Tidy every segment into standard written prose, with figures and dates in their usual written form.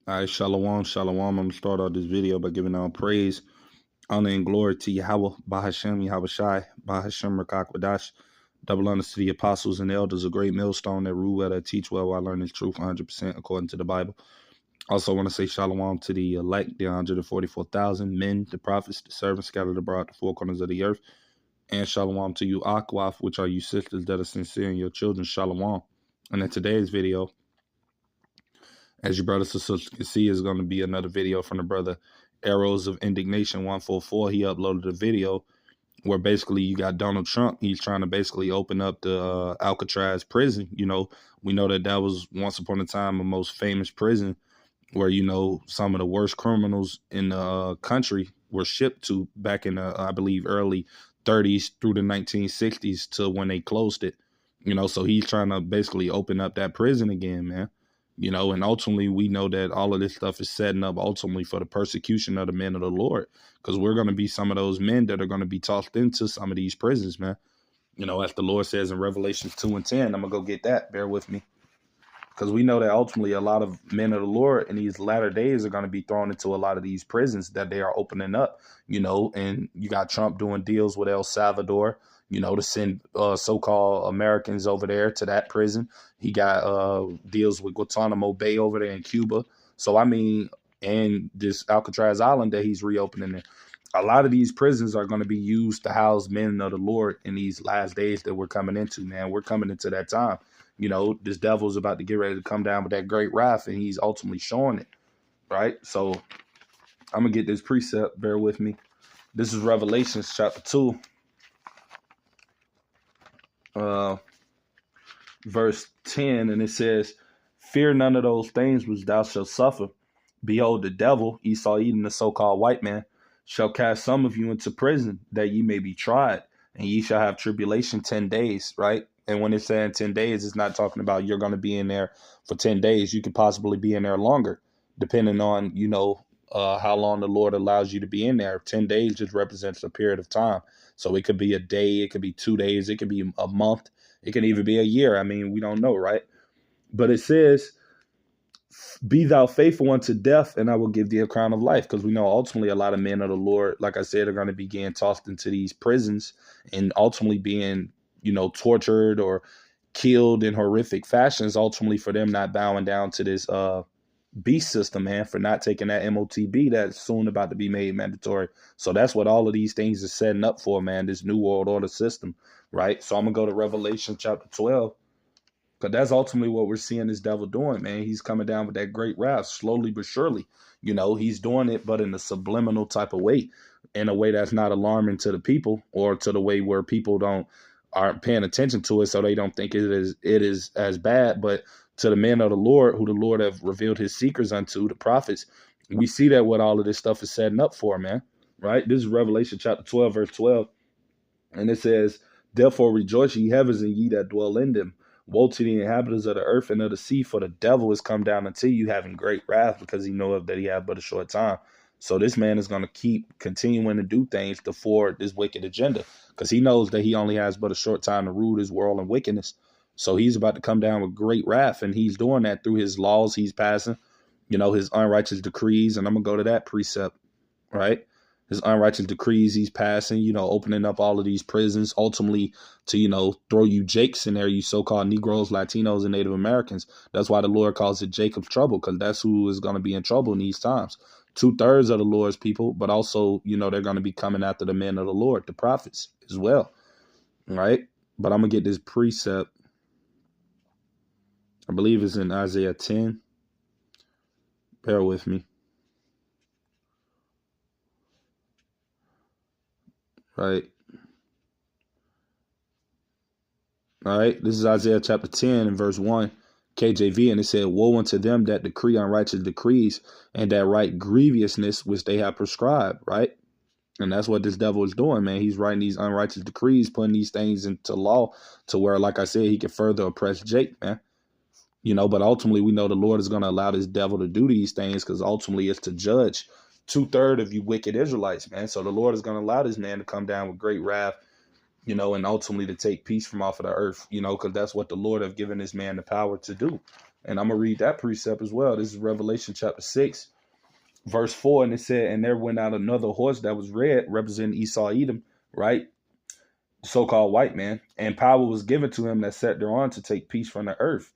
All right, shalom, shalom. I'm gonna start out this video by giving all praise, honor, and glory to Yahweh, Bahashem, Yahweh Shai, Bahashem, Rakakwadash. Double honor to the apostles and elders, a great millstone that rule well, that teach well, while learning truth 100% according to the Bible. Also, want to say shalom to the elect, the 144,000 men, the prophets, the servants scattered abroad the four corners of the earth. And shalom to you, Akwaf, which are you sisters that are sincere, and your children, shalom. And in today's video, as your brothers and sisters can see, is going to be another video from the brother Arrows of Indignation 144. He uploaded a video where basically you got Donald Trump. He's trying to basically open up the Alcatraz prison. You know, we know that was once upon a time a most famous prison where, you know, some of the worst criminals in the country were shipped to back in the, I believe, early 30s through the 1960s to when they closed it. You know, so he's trying to basically open up that prison again, man. You know, and ultimately we know that all of this stuff is setting up ultimately for the persecution of the men of the Lord, because we're going to be some of those men that are going to be tossed into some of these prisons, man. You know, as the Lord says in Revelation 2 and 10, I'm going to go get that. Bear with me. Because we know that ultimately a lot of men of the Lord in these latter days are going to be thrown into a lot of these prisons that they are opening up, you know, and you got Trump doing deals with El Salvador, you know, to send so-called Americans over there to that prison. He got deals with Guantanamo Bay over there in Cuba. So, I mean, and this Alcatraz Island that he's reopening there. A lot of these prisons are going to be used to house men of the Lord in these last days that we're coming into, man. We're coming into that time. You know, this devil's about to get ready to come down with that great wrath, and he's ultimately showing it, right? So I'm going to get this precept. Bear with me. This is Revelations chapter 2, verse 10, and it says, "Fear none of those things which thou shalt suffer. Behold, the devil, Esau, even the so-called white man, shall cast some of you into prison, that ye may be tried, and ye shall have tribulation 10 days, right? And when it's saying 10 days, it's not talking about you're going to be in there for 10 days. You could possibly be in there longer, depending on, you know, how long the Lord allows you to be in there. 10 days just represents a period of time. So it could be a day, it could be 2 days, it could be a month, it can even be a year. I mean, we don't know, right? But it says, be thou faithful unto death, and I will give thee a crown of life. Because we know ultimately a lot of men of the Lord, like I said, are going to be getting tossed into these prisons and ultimately being, you know, tortured or killed in horrific fashions, ultimately for them not bowing down to this beast system, man, for not taking that MOTB that's soon about to be made mandatory. So that's what all of these things are setting up for, man, this new world order system, right? So I'm going to go to Revelation chapter 12. Because that's ultimately what we're seeing this devil doing, man. He's coming down with that great wrath, slowly but surely. You know, he's doing it, but in a subliminal type of way, in a way that's not alarming to the people, or to the way where people aren't paying attention to it, so they don't think it is as bad. But to the men of the Lord, who the Lord have revealed his secrets unto, the prophets, we see that what all of this stuff is setting up for, man. Right? This is Revelation chapter 12, verse 12. And it says, "Therefore rejoice, ye heavens, and ye that dwell in them. Woe to the inhabitants of the earth and of the sea, for the devil is come down unto you, having great wrath, because he knoweth that he hath but a short time." So this man is going to keep continuing to do things to forward this wicked agenda, because he knows that he only has but a short time to rule this world in wickedness. So he's about to come down with great wrath, and he's doing that through his laws he's passing, you know, his unrighteous decrees. And I'm going to go to that precept, right? His unrighteous decrees he's passing, you know, opening up all of these prisons, ultimately to, you know, throw you Jakes in there, you so-called Negroes, Latinos, and Native Americans. That's why the Lord calls it Jacob's trouble, because that's who is going to be in trouble in these times. 2/3 of the Lord's people, but also, you know, they're going to be coming after the men of the Lord, the prophets as well, right? But I'm going to get this precept. I believe it's in Isaiah 10. Bear with me. Right. All right. This is Isaiah chapter 10 and verse 1, KJV. And it said, "Woe unto them that decree unrighteous decrees, and that write grievousness which they have prescribed," right? And that's what this devil is doing, man. He's writing these unrighteous decrees, putting these things into law to where, like I said, he can further oppress Jake, man. You know, but ultimately we know the Lord is going to allow this devil to do these things, because ultimately it's to judge 2/3 of you wicked Israelites, man. So the Lord is going to allow this man to come down with great wrath, you know, and ultimately to take peace from off of the earth, you know, because that's what the Lord have given this man the power to do. And I'm going to read that precept as well. This is Revelation chapter 6, verse 4. And it said, and there went out another horse that was red, representing Esau Edom, right? So-called white man. And power was given to him that sat thereon to take peace from the earth,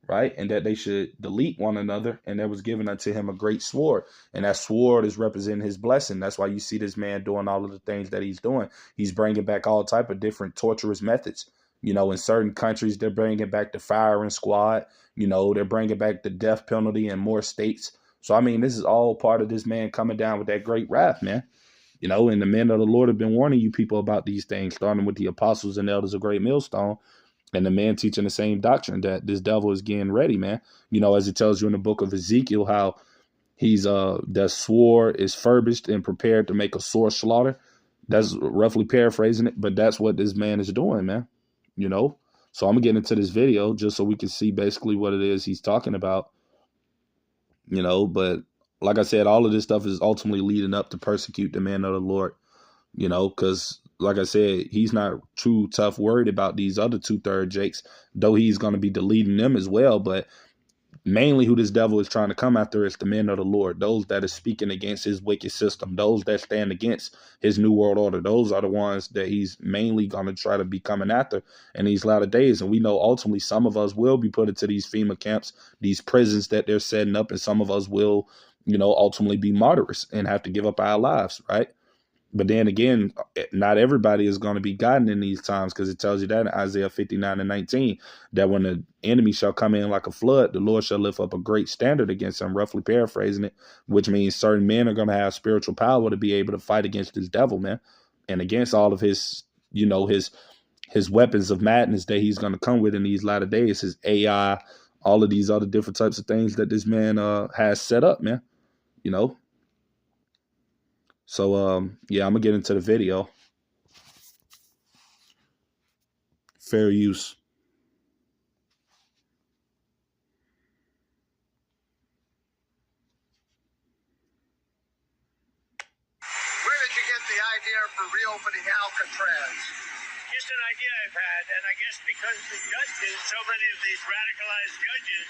right? And that they should delete one another. And there was given unto him a great sword. And that sword is representing his blessing. That's why you see this man doing all of the things that he's doing. He's bringing back all type of different torturous methods. You know, in certain countries, they're bringing back the firing squad. You know, they're bringing back the death penalty in more states. So, I mean, this is all part of this man coming down with that great wrath, man. You know, and the men of the Lord have been warning you people about these things, starting with the apostles and elders of Great Millstone, and the man teaching the same doctrine that this devil is getting ready, man. You know, as it tells you in the book of Ezekiel, how he's that sword is furbished and prepared to make a sore slaughter. That's roughly paraphrasing it, but that's what this man is doing, man. You know, so I'm gonna get into this video just so we can see basically what it is he's talking about. You know, but like I said, all of this stuff is ultimately leading up to persecute the man of the Lord. You know, because like I said, he's not too tough worried about these other 2/3 Jakes, though he's going to be deleting them as well. But mainly who this devil is trying to come after is the men of the Lord, those that are speaking against his wicked system, those that stand against his new world order. Those are the ones that he's mainly going to try to be coming after in these latter days. And we know ultimately some of us will be put into these FEMA camps, these prisons that they're setting up, and some of us will, you know, ultimately be martyrs and have to give up our lives, right? But then again, not everybody is going to be gotten in these times, because it tells you that in Isaiah 59:19, that when the enemy shall come in like a flood, the Lord shall lift up a great standard against them, roughly paraphrasing it, which means certain men are going to have spiritual power to be able to fight against this devil, man, and against all of his, you know, his weapons of madness that he's going to come with in these latter days, his AI, all of these other different types of things that this man has set up, man, you know. So, yeah, I'm going to get into the video. Fair use. Where did you get the idea for reopening Alcatraz? Just an idea I've had, and I guess because the judges, so many of these radicalized judges,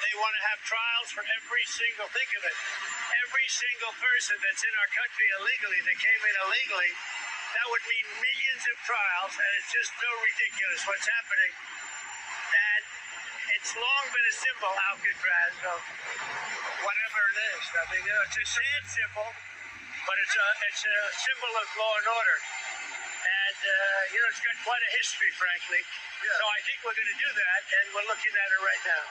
they want to have trials for every single, think of it, every single person that's in our country illegally, that came in illegally. That would mean millions of trials, and it's just so ridiculous what's happening. And it's long been a symbol, Alcatraz, of whatever it is. I mean, it's a sad symbol, but it's a symbol of law and order. And, you know, it's got quite a history, frankly. Yeah. So I think we're going to do that, and we're looking at it right now.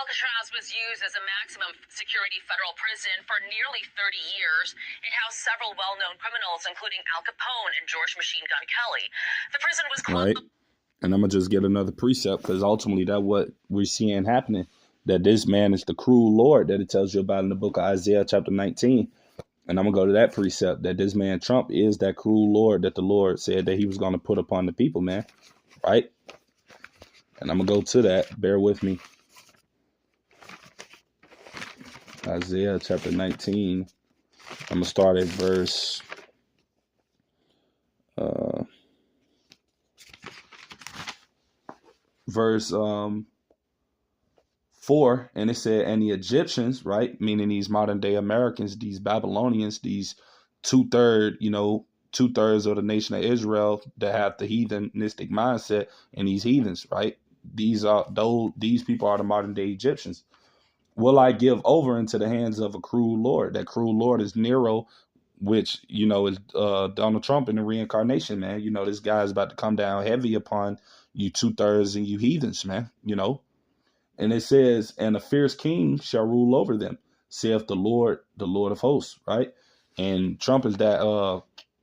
Alcatraz was used as a maximum security federal prison for nearly 30 years. It housed several well-known criminals, including Al Capone and George Machine Gun Kelly. The prison was closed. Right. And I'm going to just get another precept, because ultimately that's what we're seeing happening, that this man is the cruel Lord that it tells you about in the book of Isaiah chapter 19. And I'm going to go to that precept, that this man Trump is that cruel Lord that the Lord said that he was going to put upon the people, man. Right? And I'm going to go to that. Bear with me. Isaiah chapter 19. I'm going to start at verse 4, and it said, and the Egyptians, right, meaning these modern day Americans, these Babylonians, these 2/3, you know, 2/3 of the nation of Israel that have the heathenistic mindset, and these heathens, right? These people are the modern day Egyptians. Will I give over into the hands of a cruel Lord? That cruel Lord is Nero, which, you know, is Donald Trump in the reincarnation, man. You know, this guy is about to come down heavy upon you 2/3 and you heathens, man, you know. And it says, and a fierce king shall rule over them, saith the Lord of hosts, right? And Trump is that,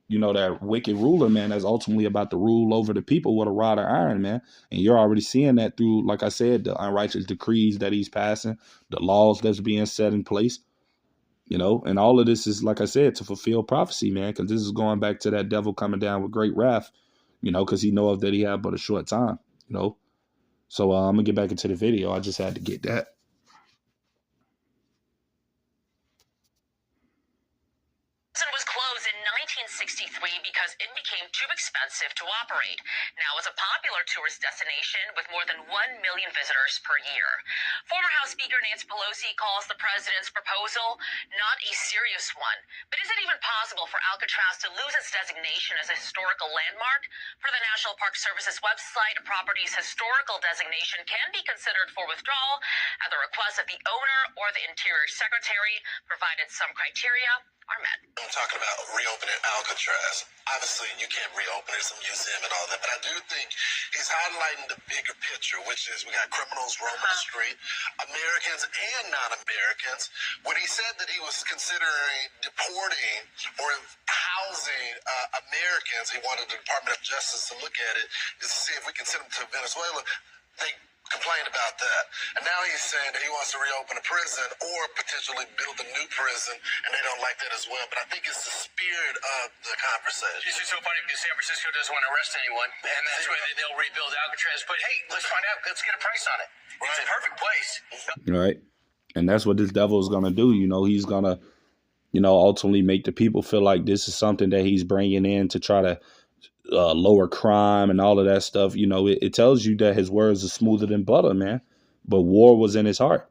you know, that wicked ruler, man, that's ultimately about to rule over the people with a rod of iron, man. And you're already seeing that through, like I said, the unrighteous decrees that he's passing, the laws that's being set in place, you know. And all of this is, like I said, to fulfill prophecy, man, because this is going back to that devil coming down with great wrath, you know, because he knoweth that he had but a short time, you know. So I'm going to get back into the video. I just had to get that. Was closed in 1963 because it became too expensive to operate. Now it's a popular tourist destination with more than 1 million visitors per year. Former House Speaker Nancy Pelosi calls the president's proposal not a serious one. But is it even possible for Alcatraz to lose its designation as a historical landmark? Per the National Park Service's website, a property's historical designation can be considered for withdrawal at the request of the owner or the Interior Secretary, provided some criteria are met. I'm talking about reopening Alcatraz. Obviously, you can't reopen it, it's a museum and all that, but I do think he's highlighting the bigger picture, which is we got criminals roaming the street, Americans and non-Americans. When he said that he was considering deporting or housing Americans, he wanted the Department of Justice to look at it, is to see if we can send them to Venezuela. They complained about that. And now he's saying that he wants to reopen a prison or potentially build a new prison, and they don't like that as well. But I think it's the spirit of the conversation. It's just so funny because San Francisco doesn't want to arrest anyone, and that's why they'll rebuild Alcatraz. But hey, let's find out. Let's get a price on it. It's a perfect place. Right. And that's what this devil is going to do. You know, he's going to, ultimately make the people feel like this is something that he's bringing in to try to lower crime and all of that stuff. It tells you that his words are smoother than butter, man. But war was in his heart.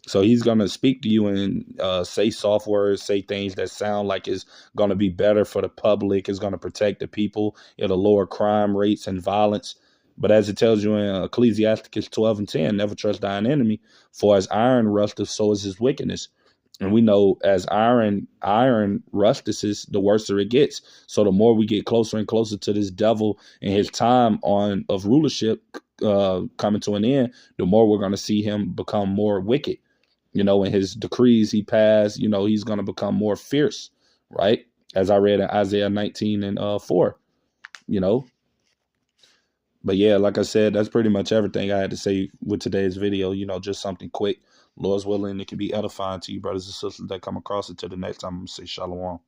So he's going to speak to you and say soft words, say things that sound like it's going to be better for the public. It's going to protect the people. It'll lower crime rates and violence. But as it tells you in Ecclesiasticus 12:10, never trust thine enemy, for as iron rusteth, so is his wickedness. And we know as iron rustices, the worse it gets. So the more we get closer and closer to this devil and his time of rulership coming to an end, the more we're going to see him become more wicked. In his decrees he passed, he's going to become more fierce, right? As I read in Isaiah 19:4, But yeah, like I said, that's pretty much everything I had to say with today's video. Just something quick. Lord's willing, it can be edifying to you, brothers and sisters that come across it. Till the next time, I'm going to say shalom.